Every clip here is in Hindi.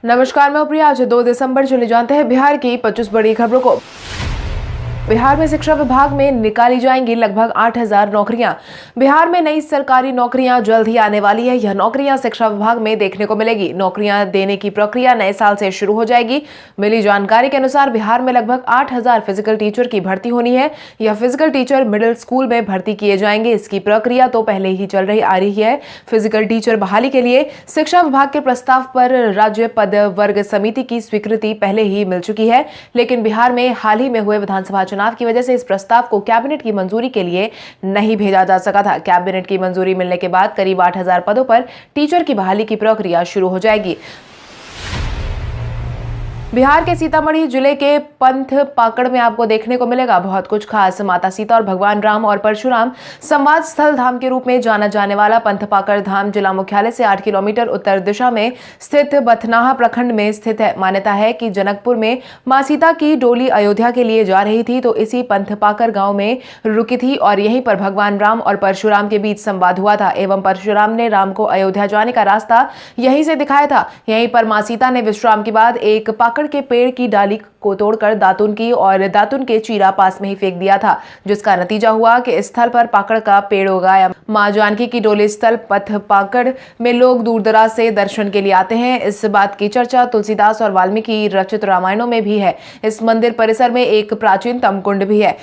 नमस्कार, मैं प्रिया। आज 2 दिसंबर चले जानते हैं बिहार की 25 बड़ी खबरों को। बिहार में शिक्षा विभाग में निकाली जाएंगी लगभग 8,000 नौकरियां। बिहार में नई सरकारी नौकरियां जल्द ही आने वाली है। यह नौकरियां शिक्षा विभाग में देखने को मिलेगी। नौकरियां देने की प्रक्रिया नए साल से शुरू हो जाएगी। मिली जानकारी के अनुसार बिहार में लगभग 8,000 फिजिकल टीचर की भर्ती होनी है। यह फिजिकल टीचर मिडिल स्कूल में भर्ती किए जाएंगे। इसकी प्रक्रिया तो पहले ही चल रही आ रही है। फिजिकल टीचर बहाली के लिए शिक्षा विभाग के प्रस्ताव पर राज्य पद वर्ग समिति की स्वीकृति पहले ही मिल चुकी है, लेकिन बिहार में हाल ही में हुए विधानसभा चुनाव की वजह से इस प्रस्ताव को कैबिनेट की मंजूरी के लिए नहीं भेजा जा सका था। कैबिनेट की मंजूरी मिलने के बाद करीब 8,000 पदों पर टीचर की बहाली की प्रक्रिया शुरू हो जाएगी। बिहार के सीतामढ़ी जिले के पंथ पाकड़ में आपको देखने को मिलेगा बहुत कुछ खास। माता सीता और भगवान राम और परशुराम संवाद स्थल धाम के रूप में जाना जाने वाला पंथ पाकड़ धाम जिला मुख्यालय से 8 किलोमीटर उत्तर दिशा में स्थित बथनाहा प्रखंड में स्थित है। मान्यता है कि जनकपुर में मां सीता की डोली अयोध्या के लिए जा रही थी तो इसी पंथ पाकड़ गांव में रुकी थी और यहीं पर भगवान राम और परशुराम के बीच संवाद हुआ था एवं परशुराम ने राम को अयोध्या जाने का रास्ता यहीं से दिखाया था। यहीं पर मां सीता ने विश्राम के बाद एक पाकड़ के पेड़ की डाली को तोड़कर दातुन की और दातुन के चीरा पास में ही फेंक दिया था, जिसका नतीजा हुआ कि इस स्थल पर पाकड़ का पेड़ उगाया। मां जानकी की डोली स्थल पथ पाकड़ में लोग दूर दराज से दर्शन के लिए आते हैं। इस बात की चर्चा तुलसीदास और वाल्मीकि रचित रामायणों में भी है। इस मंदिर परिसर में एक प्राचीनतम कुंड भी है।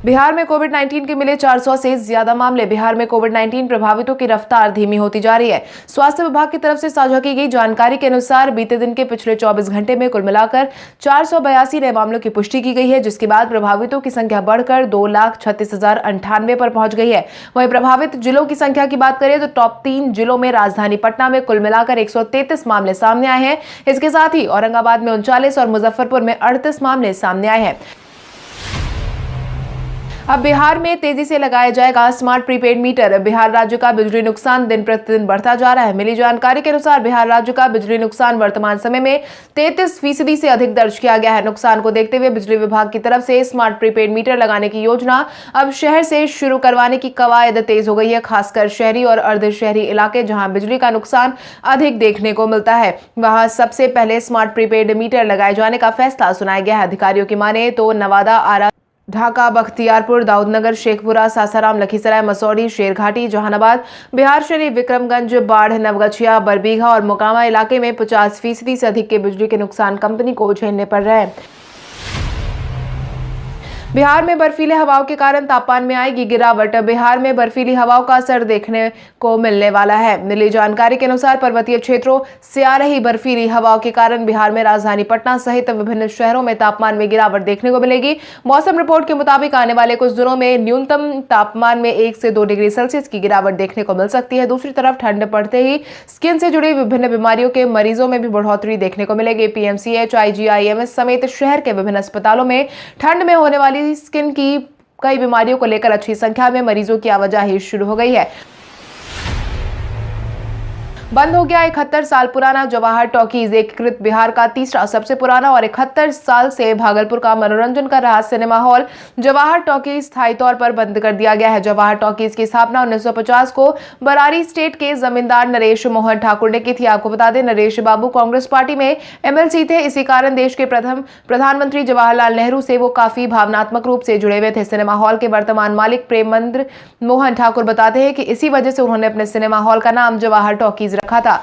बिहार में कोविड-19 के मिले 400 से ज्यादा मामले। बिहार में कोविड-19 प्रभावितों की रफ्तार धीमी होती जा रही है। स्वास्थ्य विभाग की तरफ से साझा की गई जानकारी के अनुसार बीते दिन के पिछले 24 घंटे में कुल मिलाकर 482 नए मामलों की पुष्टि की गई है, जिसके बाद प्रभावितों की संख्या बढ़कर 2,36,098 पर पहुंच गई है। वहीं प्रभावित जिलों की संख्या की बात करें तो टॉप 3 जिलों में राजधानी पटना में कुल मिलाकर 133 मामले सामने आए हैं। इसके साथ ही औरंगाबाद में 39 और मुजफ्फरपुर में 38 मामले सामने आए हैं। अब बिहार में तेजी से लगाया जाएगा स्मार्ट प्रीपेड मीटर। बिहार राज्य का बिजली नुकसान दिन प्रतिदिन बढ़ता जा रहा है। मिली जानकारी के अनुसार बिहार राज्य का बिजली नुकसान वर्तमान समय में 33% से अधिक दर्ज किया गया है। नुकसान को देखते हुए बिजली विभाग की तरफ से स्मार्ट प्रीपेड मीटर लगाने की योजना अब शहर से शुरू करवाने की कवायद तेज हो गई है। खासकर शहरी और अर्ध शहरी इलाके जहां बिजली का नुकसान अधिक देखने को मिलता है, वहां सबसे पहले स्मार्ट प्रीपेड मीटर लगाए जाने का फैसला सुनाया गया है। अधिकारियों की माने तो नवादा, आरा, ढाका, बख्तियारपुर, दाऊदनगर, शेखपुरा, सासाराम, लखीसराय, मसौढ़ी, शेरघाटी, जहानाबाद, बिहारशरीफ, विक्रमगंज, बाढ़, नवगछिया, बरबीघा और मोकामा इलाके में 50% से अधिक के बिजली के नुकसान कंपनी को झेलने पड़ रहे हैं। बिहार में बर्फीले हवाओं के कारण तापमान में आएगी गिरावट। बिहार में बर्फीली हवाओं का असर देखने को मिलने वाला है। मिली जानकारी के अनुसार पर्वतीय क्षेत्रों से आ रही बर्फीली हवाओं के कारण बिहार में राजधानी पटना सहित विभिन्न शहरों में तापमान में गिरावट देखने को मिलेगी। मौसम रिपोर्ट के मुताबिक आने वाले कुछ दिनों में न्यूनतम तापमान में 1 से 2 डिग्री सेल्सियस की गिरावट देखने को मिल सकती है। दूसरी तरफ ठंड पड़ते ही स्किन से जुड़ी विभिन्न बीमारियों के मरीजों में भी बढ़ोतरी देखने को मिलेगी। पीएमसीएच, आईजीआईएमएस समेत शहर के विभिन्न अस्पतालों में ठंड में होने वाली स्किन की कई बीमारियों को लेकर अच्छी संख्या में मरीजों की आवाजाही शुरू हो गई है। बंद हो गया 71 साल पुराना जवाहर टॉकीज। एकीकृत बिहार का तीसरा सबसे पुराना और 71 साल से भागलपुर का मनोरंजन कर रहा सिनेमा हॉल जवाहर टॉकीज स्थायी तौर पर बंद कर दिया गया है। जवाहर टॉकीज की स्थापना 1950 को बरारी स्टेट के जमींदार नरेश मोहन ठाकुर ने की थी। आपको बता दें, नरेश बाबू कांग्रेस पार्टी में एमएलसी थे। इसी कारण देश के प्रथम प्रधानमंत्री जवाहरलाल नेहरू से वो काफी भावनात्मक रूप से जुड़े हुए थे। सिनेमा हॉल के वर्तमान मालिक प्रेमेंद्र मोहन ठाकुर बताते हैं कि इसी वजह से उन्होंने अपने सिनेमा हॉल का नाम जवाहर टॉकीज रखा था।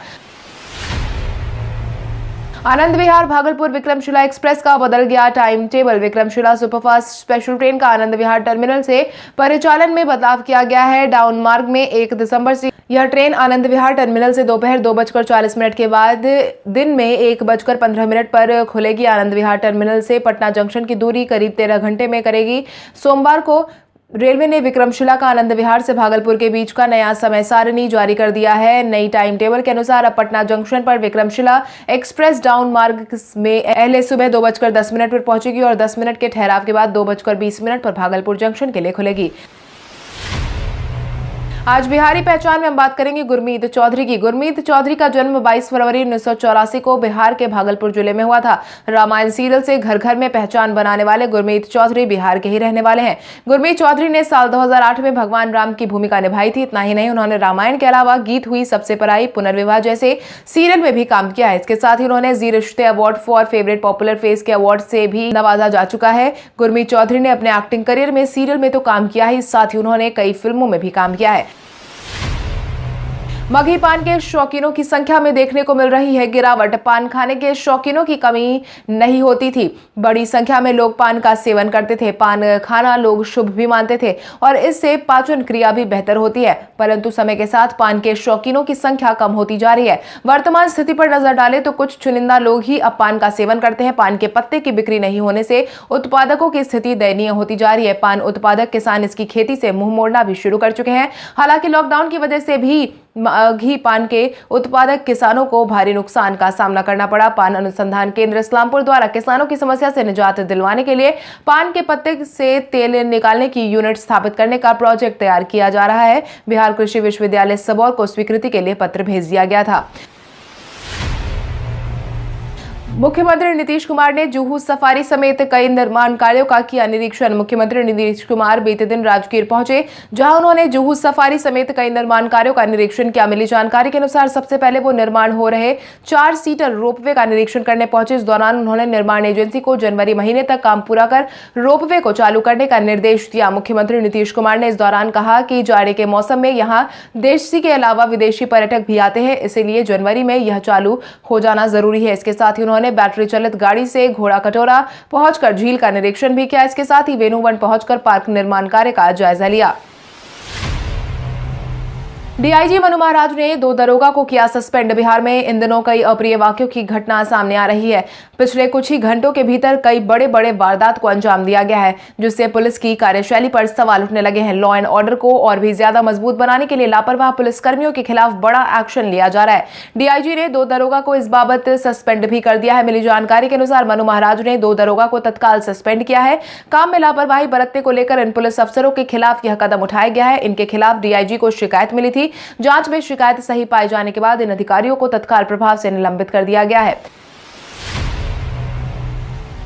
आनंद विहार भागलपुर विक्रमशिला एक्सप्रेस का बदल गया time table. Vikramshila superfast special train का आनंद विहार टर्मिनल से परिचालन में बदलाव किया गया है। डाउन मार्ग में 1 दिसंबर से यह ट्रेन आनंद विहार टर्मिनल से दोपहर 2:40 के बाद दिन में 1:15 पर खुलेगी। आनंद विहार टर्मिनल से पटना जंक्शन की दूरी करीब 13 घंटे में करेगी। सोमवार को रेलवे ने विक्रमशिला का आनंद विहार से भागलपुर के बीच का नया समय सारणी जारी कर दिया है। नई टाइम टेबल के अनुसार अब पटना जंक्शन पर विक्रमशिला एक्सप्रेस डाउन मार्ग में पहले सुबह 2:10 पर पहुंचेगी और 10 मिनट के ठहराव के बाद 2:20 पर भागलपुर जंक्शन के लिए खुलेगी। आज बिहारी पहचान में हम बात करेंगे गुरमीत चौधरी की। गुरमीत चौधरी का जन्म 22 फरवरी 1984 को बिहार के भागलपुर जिले में हुआ था। रामायण सीरियल से घर घर में पहचान बनाने वाले गुरमीत चौधरी बिहार के ही रहने वाले हैं। गुरमीत चौधरी ने साल 2008 में भगवान राम की भूमिका निभाई थी। इतना ही नहीं, उन्होंने रामायण के अलावा गीत हुई सबसे पराई, पुनर्विवाह जैसे सीरियल में भी काम किया है। इसके साथ ही उन्होंने जी रिश्ते award for favourite popular face के अवार्ड से भी नवाजा जा चुका है। गुरमीत चौधरी ने अपने एक्टिंग करियर में सीरियल में तो काम किया ही, साथ ही उन्होंने कई फिल्मों में भी काम किया है। मगही पान के शौकीनों की संख्या में देखने को मिल रही है गिरावट। पान खाने के शौकीनों की कमी नहीं होती थी। बड़ी संख्या में लोग पान का सेवन करते थे। पान खाना लोग शुभ भी मानते थे और इससे पाचन क्रिया भी बेहतर होती है। परंतु समय के साथ पान के शौकीनों की संख्या कम होती जा रही है। वर्तमान स्थिति पर नजर डालें तो कुछ चुनिंदा लोग ही अब पान का सेवन करते हैं। पान के पत्ते की बिक्री नहीं होने से उत्पादकों की स्थिति दयनीय होती जा रही है। पान उत्पादक किसान इसकी खेती से मुंह मोड़ना भी शुरू कर चुके हैं। हालांकि लॉकडाउन की वजह से भी घी पान के उत्पादक किसानों को भारी नुकसान का सामना करना पड़ा। पान अनुसंधान केंद्र इस्लामपुर द्वारा किसानों की समस्या से निजात दिलवाने के लिए पान के पत्ते से तेल निकालने की यूनिट स्थापित करने का प्रोजेक्ट तैयार किया जा रहा है। बिहार कृषि विश्वविद्यालय सबौर को स्वीकृति के लिए पत्र भेज दिया गया था। मुख्यमंत्री नीतीश कुमार ने जुहू सफारी समेत कई निर्माण कार्यों का किया निरीक्षण। मुख्यमंत्री नीतीश कुमार बीते दिन राजगीर पहुंचे, जहां उन्होंने जुहू सफारी समेत कई निर्माण कार्यों का निरीक्षण किया। मिली जानकारी के अनुसार सबसे पहले वो निर्माण हो रहे 4 सीटर रोपवे का निरीक्षण करने पहुंचे। इस दौरान उन्होंने निर्माण एजेंसी को जनवरी महीने तक काम पूरा कर रोपवे को चालू करने का निर्देश दिया। मुख्यमंत्री नीतीश कुमार ने इस दौरान कहा कि जाड़े के मौसम में यहाँ देशी के अलावा विदेशी पर्यटक भी आते हैं, इसीलिए जनवरी में यह चालू हो जाना जरूरी है। इसके साथ ही उन्होंने बैटरी चलित गाड़ी से घोड़ा कटोरा पहुंचकर झील का निरीक्षण भी किया। इसके साथ ही वेणुवन पहुंचकर पार्क निर्माण कार्य का जायजा लिया। डीआईजी मनु महाराज ने 2 दरोगा को किया सस्पेंड। बिहार में इन दिनों कई अप्रिय वाक्यों की घटना सामने आ रही है। पिछले कुछ ही घंटों के भीतर कई बड़े बड़े वारदात को अंजाम दिया गया है, जिससे पुलिस की कार्यशैली पर सवाल उठने लगे हैं। लॉ एंड ऑर्डर को और भी ज्यादा मजबूत बनाने के लिए लापरवाह पुलिसकर्मियों के खिलाफ बड़ा एक्शन लिया जा रहा है। डीआईजी ने 2 दरोगा को इस बाबत सस्पेंड भी कर दिया है। मिली जानकारी के अनुसार मनु महाराज ने 2 दरोगा को तत्काल सस्पेंड किया है। काम में लापरवाही बरतने को लेकर इन पुलिस अफसरों के खिलाफ यह कदम उठाया गया है। इनके खिलाफ डीआईजी को शिकायत मिली थी। जांच में शिकायत सही पाए जाने के बाद इन अधिकारियों को तत्काल प्रभाव से निलंबित कर दिया गया है।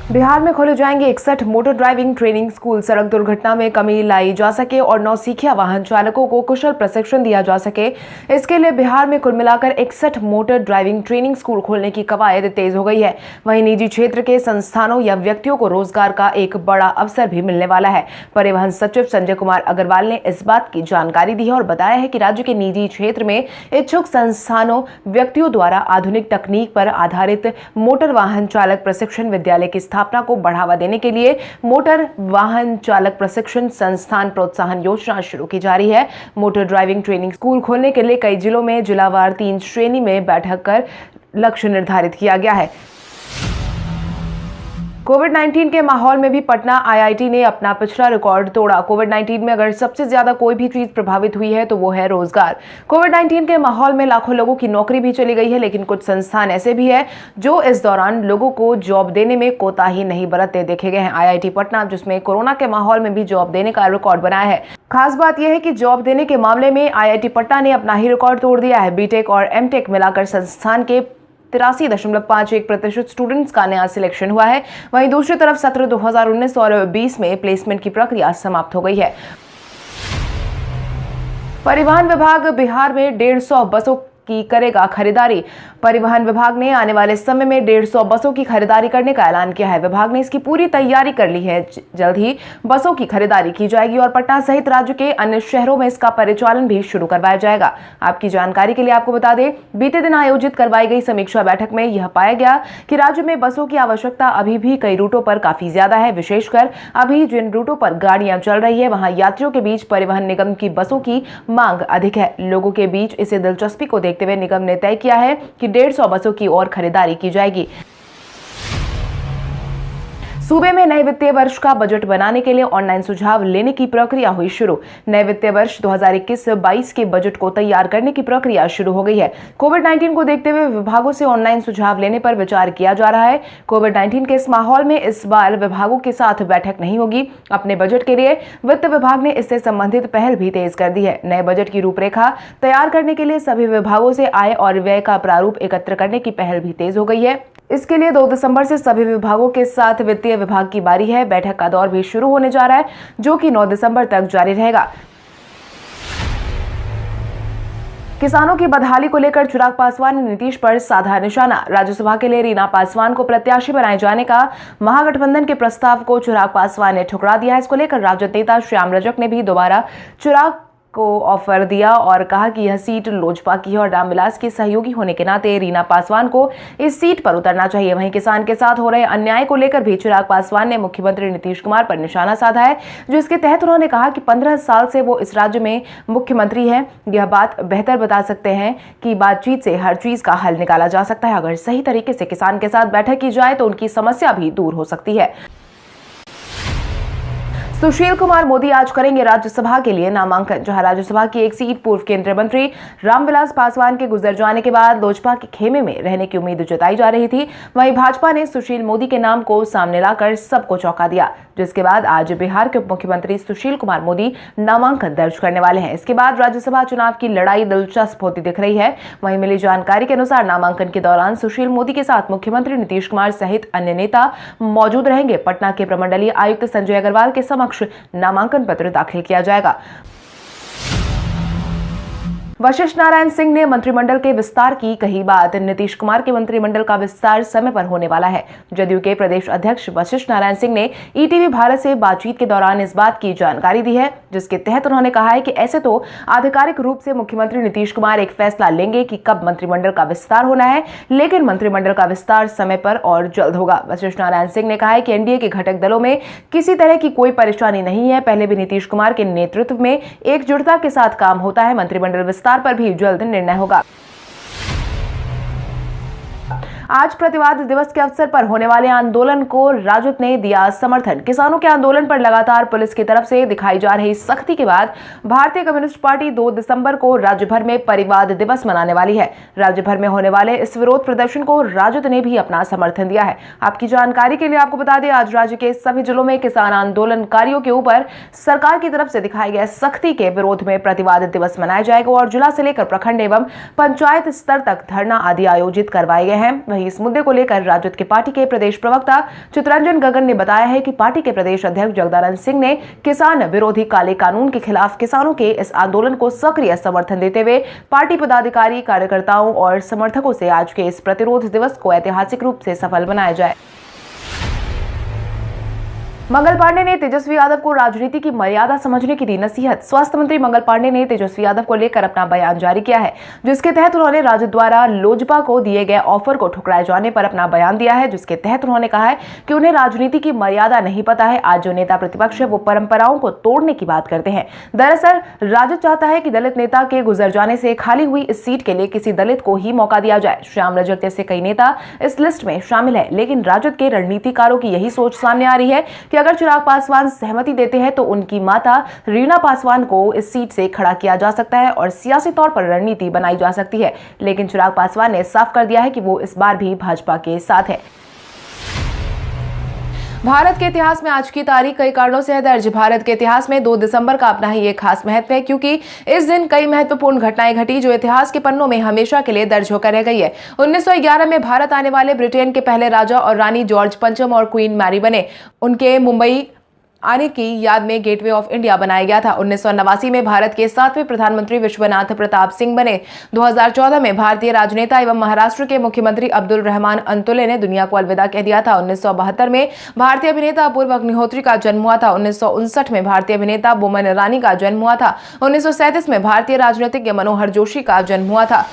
बिहार में खोले जाएंगे 61 मोटर ड्राइविंग ट्रेनिंग स्कूल। सड़क दुर्घटना में कमी लाई जा सके और नौसिखिया वाहन चालकों को कुशल प्रशिक्षण दिया जा सके, इसके लिए बिहार में कुल मिलाकर 61 मोटर ड्राइविंग ट्रेनिंग स्कूल खोलने की कवायद तेज हो गई है। वहीं निजी क्षेत्र के संस्थानों या व्यक्तियों को रोजगार का एक बड़ा अवसर भी मिलने वाला है। परिवहन सचिव संजय कुमार अग्रवाल ने इस बात की जानकारी दी है और बताया है कि राज्य के निजी क्षेत्र में इच्छुक संस्थानों व्यक्तियों द्वारा आधुनिक तकनीक पर आधारित मोटर वाहन चालक प्रशिक्षण विद्यालय की स्थापना को बढ़ावा देने के लिए मोटर वाहन चालक प्रशिक्षण संस्थान प्रोत्साहन योजना शुरू की जा रही है। मोटर ड्राइविंग ट्रेनिंग स्कूल खोलने के लिए कई जिलों में जिलावार 3 श्रेणी में बैठक कर लक्ष्य निर्धारित किया गया है। कोविड-19 के माहौल में भी पटना आईआईटी ने अपना पिछला रिकॉर्ड तोड़ा। कोविड-19 में अगर सबसे ज्यादा कोई भी चीज प्रभावित हुई है तो वो है रोजगार। कोविड-19 के माहौल में लाखों लोगों की नौकरी भी चली गई है, लेकिन कुछ संस्थान ऐसे भी हैं जो इस दौरान लोगों को जॉब देने में कोताही नहीं बरतते देखे गए हैं। आईआईटी पटना, जिसमें कोरोना के माहौल में भी जॉब देने का रिकॉर्ड बनाया है। खास बात यह है कि जॉब देने के मामले में आईआईटी पटना ने अपना ही रिकॉर्ड तोड़ दिया है। बीटेक और एमटेक मिलाकर संस्थान के 83.51% स्टूडेंट्स का नया सिलेक्शन हुआ है। वहीं दूसरी तरफ सत्र 2019 और 20 में प्लेसमेंट की प्रक्रिया समाप्त हो गई है। परिवहन विभाग बिहार में 150 बसों की करेगा खरीदारी। परिवहन विभाग ने आने वाले समय में 150 बसों की खरीदारी करने का ऐलान किया है। विभाग ने इसकी पूरी तैयारी कर ली है। जल्द ही बसों की खरीदारी की जाएगी और पटना सहित राज्य के अन्य शहरों में इसका परिचालन भी शुरू करवाया जाएगा। आपकी जानकारी के लिए आपको बता दें, बीते दिन आयोजित करवाई गई समीक्षा बैठक में यह पाया गया कि राज्य में बसों की आवश्यकता अभी भी कई रूटों पर काफी ज्यादा है। विशेषकर अभी जिन रूटों पर गाड़ियां चल रही है वहां यात्रियों के बीच परिवहन निगम की बसों की मांग अधिक है। लोगों के बीच इसे दिलचस्पी को देखते हुए निगम ने तय किया है कि 150 बसों की और खरीदारी की जाएगी। सूबे में नए वित्तीय वर्ष का बजट बनाने के लिए ऑनलाइन सुझाव लेने की प्रक्रिया हुई शुरू। नए वित्तीय वर्ष 2021-22 के बजट को तैयार करने की प्रक्रिया शुरू हो गई है। कोविड-19 को देखते हुए विभागों से ऑनलाइन सुझाव लेने पर विचार किया जा रहा है। कोविड-19 के इस माहौल में इस बार विभागों के साथ बैठक नहीं होगी। अपने बजट के लिए वित्त विभाग ने इससे संबंधित पहल भी तेज कर दी है। नए बजट की रूपरेखा तैयार करने के लिए सभी विभागों से आय और व्यय का प्रारूप एकत्र करने की पहल भी तेज हो गई है। इसके लिए 2 दिसंबर से सभी विभागों के साथ वित्तीय विभाग की बारी है। बैठक का दौर भी शुरू होने जा रहा है, जो कि 9 दिसंबर तक जारी रहेगा। किसानों की बदहाली को लेकर चिराग पासवान ने नीतीश पर साधा निशाना। राज्यसभा के लिए रीना पासवान को प्रत्याशी बनाए जाने का महागठबंधन के प्रस्ताव को चिराग पासवान ने ठुकरा दिया है। इसको लेकर राजद नेता श्याम रजक ने भी दोबारा चिराग को ऑफर दिया और कहा कि यह सीट लोजपा की है और रामविलास के सहयोगी होने के नाते रीना पासवान को इस सीट पर उतरना चाहिए। वहीं किसान के साथ हो रहे अन्याय को लेकर भी चिराग पासवान ने मुख्यमंत्री नीतीश कुमार पर निशाना साधा है, जिसके तहत उन्होंने कहा कि 15 साल से वो इस राज्य में मुख्यमंत्री हैं। यह बात बेहतर बता सकते हैं कि बातचीत से हर चीज का हल निकाला जा सकता है। अगर सही तरीके से किसान के साथ बैठक की जाए तो उनकी समस्या भी दूर हो सकती है। सुशील कुमार मोदी आज करेंगे राज्यसभा के लिए नामांकन। जहां राज्यसभा की एक सीट पूर्व केंद्रीय मंत्री रामविलास पासवान के गुजर जाने के बाद लोजपा के खेमे में रहने की उम्मीद जताई जा रही थी, वहीं भाजपा ने सुशील मोदी के नाम को सामने लाकर सबको चौंका दिया, जिसके बाद आज बिहार के उप मुख्यमंत्री सुशील कुमार मोदी नामांकन दर्ज करने वाले हैं। इसके बाद राज्यसभा चुनाव की लड़ाई दिलचस्प होती दिख रही है। वहीं मिली जानकारी के अनुसार नामांकन के दौरान सुशील मोदी के साथ मुख्यमंत्री नीतीश कुमार सहित अन्य नेता मौजूद रहेंगे। पटना के प्रमंडलीय आयुक्त संजय अग्रवाल के समक्ष नामांकन पत्र दाखिल किया जाएगा। वशिष्ठ नारायण सिंह ने मंत्रिमंडल के विस्तार की कही बात। नीतीश कुमार के मंत्रिमंडल का विस्तार समय पर होने वाला है। जदयू के प्रदेश अध्यक्ष वशिष्ठ नारायण सिंह ने ईटीवी भारत से बातचीत के दौरान इस बात की जानकारी दी है, जिसके तहत उन्होंने कहा है कि ऐसे तो आधिकारिक रूप से मुख्यमंत्री नीतीश कुमार एक फैसला लेंगे कि कब मंत्रिमंडल का विस्तार होना है, लेकिन मंत्रिमंडल का विस्तार समय पर और जल्द होगा। वशिष्ठ नारायण सिंह ने कहा है कि एनडीए के घटक दलों में किसी तरह की कोई परेशानी नहीं है। पहले भी नीतीश कुमार के नेतृत्व में एकजुटता के साथ काम होता है। मंत्रिमंडल विस्तार पर भी जल्द निर्णय होगा। आज प्रतिवाद दिवस के अवसर पर होने वाले आंदोलन को राजद ने दिया समर्थन। किसानों के आंदोलन पर लगातार पुलिस की तरफ से दिखाई जा रही सख्ती के बाद भारतीय कम्युनिस्ट पार्टी 2 दिसंबर को राज्य भर में परिवाद दिवस मनाने वाली है। राज्य भर में होने वाले इस विरोध प्रदर्शन को राजद ने भी अपना समर्थन दिया है। आपकी जानकारी के लिए आपको बता दें, आज राज्य के सभी जिलों में किसान आंदोलनकारियों के ऊपर सरकार की तरफ से दिखाई गए सख्ती के विरोध में प्रतिवाद दिवस मनाया जाएगा और जिला से लेकर प्रखंड एवं पंचायत स्तर तक धरना आदि आयोजित करवाए गए हैं। वहीं इस मुद्दे को लेकर राजद के पार्टी के प्रदेश प्रवक्ता चितरंजन गगन ने बताया है कि पार्टी के प्रदेश अध्यक्ष जगदानंद सिंह ने किसान विरोधी काले कानून के खिलाफ किसानों के इस आंदोलन को सक्रिय समर्थन देते हुए पार्टी पदाधिकारी, कार्यकर्ताओं और समर्थकों से आज के इस प्रतिरोध दिवस को ऐतिहासिक रूप से सफल बनाया जाए। मंगल पांडे ने तेजस्वी यादव को राजनीति की मर्यादा समझने की दी नसीहत। स्वास्थ्य मंत्री मंगल पांडे ने तेजस्वी यादव को लेकर अपना बयान जारी किया है, जिसके तहत उन्होंने राज्य द्वारा लोजपा को दिए गए ऑफर को ठुकराए जाने पर अपना बयान दिया है, जिसके तहत उन्होंने कहा है कि उन्हें राजनीति की मर्यादा नहीं पता है। आज जो नेता प्रतिपक्ष है वो परंपराओं को तोड़ने की बात करते हैं। दरअसल राजद चाहता है कि दलित नेता के गुजर जाने से खाली हुई इस सीट के लिए किसी दलित को ही मौका दिया जाए। श्याम रजक जैसे कई नेता इस लिस्ट में शामिल है, लेकिन राजद के रणनीतिकारों की यही सोच सामने आ रही है कि अगर चिराग पासवान सहमति देते हैं तो उनकी माता रीना पासवान को इस सीट से खड़ा किया जा सकता है और सियासी तौर पर रणनीति बनाई जा सकती है। लेकिन चिराग पासवान ने साफ कर दिया है कि वो इस बार भी भाजपा के साथ है। भारत के इतिहास में आज की तारीख कई कारणों से है दर्ज। भारत के इतिहास में 2 दिसंबर का अपना ही एक खास महत्व है, क्योंकि इस दिन कई महत्वपूर्ण घटनाएं घटी जो इतिहास के पन्नों में हमेशा के लिए दर्ज होकर रह गई है। 1911 में भारत आने वाले ब्रिटेन के पहले राजा और रानी जॉर्ज पंचम और क्वीन मैरी बने। उनके मुंबई आने की याद में गेटवे ऑफ इंडिया बनाया गया था। 1989 में भारत के 7वें प्रधानमंत्री विश्वनाथ प्रताप सिंह बने। 2014 में भारतीय राजनेता एवं महाराष्ट्र के मुख्यमंत्री अब्दुल रहमान अंतुले ने दुनिया को अलविदा कह दिया था। 1972 में भारतीय अभिनेता अपूर्व अग्निहोत्री का जन्म हुआ था। 1959 में भारतीय अभिनेता बोमन ईरानी का जन्म हुआ था। 1937 में भारतीय राजनीतिज्ञ मनोहर जोशी का जन्म हुआ था।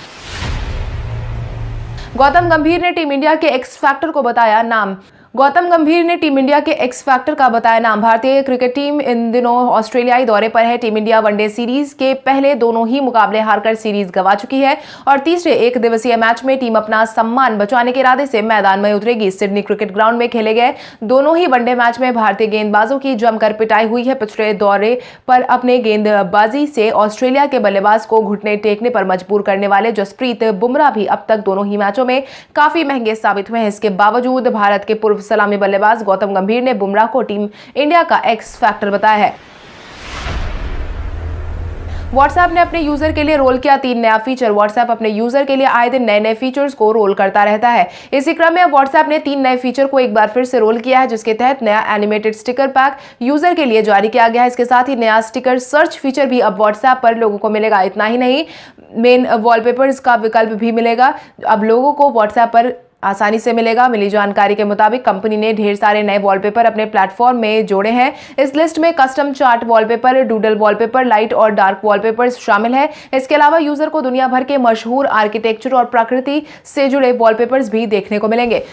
गौतम गंभीर ने टीम इंडिया के एक्स फैक्टर को बताया नाम। गौतम गंभीर ने टीम इंडिया के एक्स फैक्टर का बताया नाम। भारतीय क्रिकेट टीम इन दिनों ऑस्ट्रेलियाई दौरे पर है। टीम इंडिया वनडे सीरीज के पहले दोनों ही मुकाबले हारकर सीरीज गंवा चुकी है और तीसरे एक दिवसीय मैच में टीम अपना सम्मान बचाने के इरादे से मैदान में उतरेगी। सिडनी क्रिकेट ग्राउंड में खेले गए दोनों ही वनडे मैच में भारतीय गेंदबाजों की जमकर पिटाई हुई है। पिछले दौरे पर अपने गेंदबाजी से ऑस्ट्रेलिया के बल्लेबाज को घुटने टेकने पर मजबूर करने वाले जसप्रीत बुमराह भी अब तक दोनों ही मैचों में काफी महंगे साबित हुए हैं। इसके बावजूद भारत के पूर्व सलामी बल्लेबाज गौतम गंभीर ने बुमराह को टीम इंडिया का एक्स फैक्टर बताया है। व्हाट्सएप ने अपने यूजर के लिए रोल किया 3 नया फीचर। व्हाट्सएप अपने यूजर के लिए आए दिन नए नए फीचर्स को रोल करता रहता है। इसी क्रम में व्हाट्सएप ने 3 नए फीचर को एक बार फिर से रोल किया है, जिसके तहत नया एनिमेटेड स्टिकर पैक यूजर के लिए जारी किया गया है। इसके साथ ही नया स्टिकर सर्च फीचर भी अब व्हाट्सएप पर लोगों को मिलेगा। इतना ही नहीं, मेन वॉलपेपर्स का विकल्प भी मिलेगा, अब लोगों को व्हाट्सएप पर आसानी से मिलेगा। मिली जानकारी के मुताबिक कंपनी ने ढेर सारे नए वॉलपेपर अपने प्लेटफॉर्म में जोड़े हैं। इस लिस्ट में custom chart wallpaper, doodle wallpaper, light और डार्क वॉलपेपर्स शामिल है। इसके अलावा यूजर को दुनिया भर के मशहूर आर्किटेक्चर और प्रकृति से जुड़े वॉलपेपर्स भी देखने को मिलेंगे।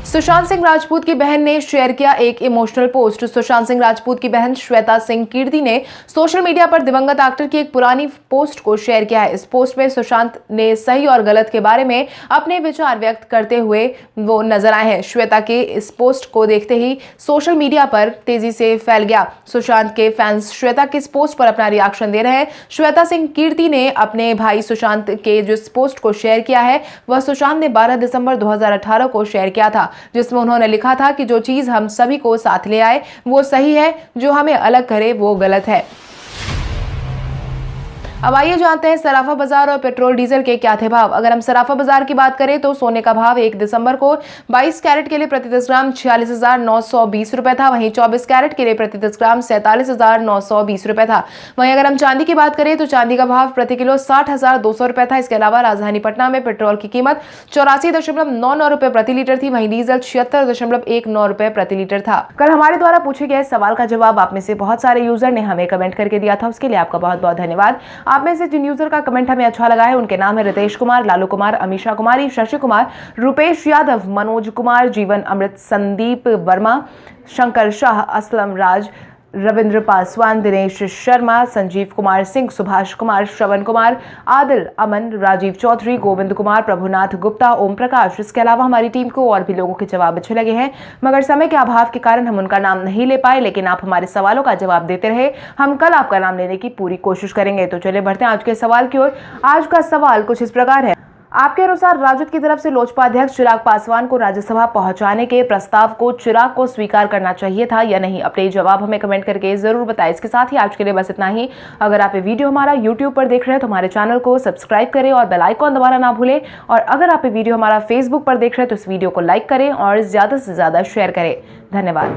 सुशांत सिंह राजपूत की बहन ने शेयर किया एक इमोशनल पोस्ट। सुशांत सिंह राजपूत की बहन श्वेता सिंह कीर्ति ने सोशल मीडिया पर दिवंगत एक्टर की एक पुरानी पोस्ट को शेयर किया है। इस पोस्ट में सुशांत ने सही और गलत के बारे में अपने विचार व्यक्त करते हुए वो नजर आए हैं। श्वेता के इस पोस्ट को देखते ही सोशल मीडिया पर तेजी से फैल गया। सुशांत के फैंस श्वेता के इस पोस्ट पर अपना रिएक्शन दे रहे हैं। श्वेता सिंह कीर्ति ने अपने भाई सुशांत के जिस पोस्ट को शेयर किया है वह सुशांत ने 12 दिसंबर 2018 को शेयर किया था, जिसमें उन्होंने लिखा था कि जो चीज हम सभी को साथ ले आए वो सही है, जो हमें अलग करे वो गलत है। अब आइए जानते हैं सराफा बाजार और पेट्रोल डीजल के क्या थे भाव। अगर हम सराफा बाजार की बात करें तो सोने का भाव 1 दिसंबर को 22 कैरेट के लिए प्रति 10 ग्राम 46,920 रुपए था। वहीं 24 कैरेट के लिए प्रति 10 ग्राम 47,920 रुपए था। वहीं अगर हम चांदी की बात करें तो चांदी का भाव प्रति किलो 60,200 रुपए था। इसके अलावा राजधानी पटना में पेट्रोल की कीमत 84.99 रुपए प्रति लीटर थी। वहीं डीजल 76.19 रुपए प्रति लीटर था। कल हमारे द्वारा पूछे गए सवाल का जवाब आप में से बहुत सारे यूजर ने हमें कमेंट करके दिया था, उसके लिए आपका बहुत बहुत धन्यवाद। आप में से जिन यूजर का कमेंट हमें अच्छा लगा है उनके नाम है रितेश कुमार, लालू कुमार, अमीशा कुमारी, शशि कुमार, रुपेश यादव, मनोज कुमार, जीवन अमृत, संदीप वर्मा, शंकर शाह, असलम राज, रविंद्र पासवान, दिनेश शर्मा, संजीव कुमार सिंह, सुभाष कुमार, श्रवण कुमार, आदिल, अमन, राजीव चौधरी, गोविंद कुमार, प्रभुनाथ गुप्ता, ओम प्रकाश। इसके अलावा हमारी टीम को और भी लोगों के जवाब अच्छे लगे हैं, मगर समय के अभाव के कारण हम उनका नाम नहीं ले पाए, लेकिन आप हमारे सवालों का जवाब देते रहे। हम कल आपका नाम लेने की पूरी कोशिश करेंगे। तो चलिए बढ़ते हैं आज के सवाल की ओर। आज का सवाल कुछ इस प्रकार है। आपके अनुसार राजद की तरफ से लोजपा अध्यक्ष चिराग पासवान को राज्यसभा पहुंचाने के प्रस्ताव को चिराग को स्वीकार करना चाहिए था या नहीं? अपने जवाब हमें कमेंट करके जरूर बताएं। इसके साथ ही आज के लिए बस इतना ही। अगर आप ये वीडियो हमारा यूट्यूब पर देख रहे हैं तो हमारे चैनल को सब्सक्राइब करें और बेल आइकॉन दबाना ना भूलें। और अगर आप ये वीडियो हमारा फेसबुक पर देख रहे हैं तो इस वीडियो को लाइक करें और ज्यादा से ज्यादा शेयर करें। धन्यवाद।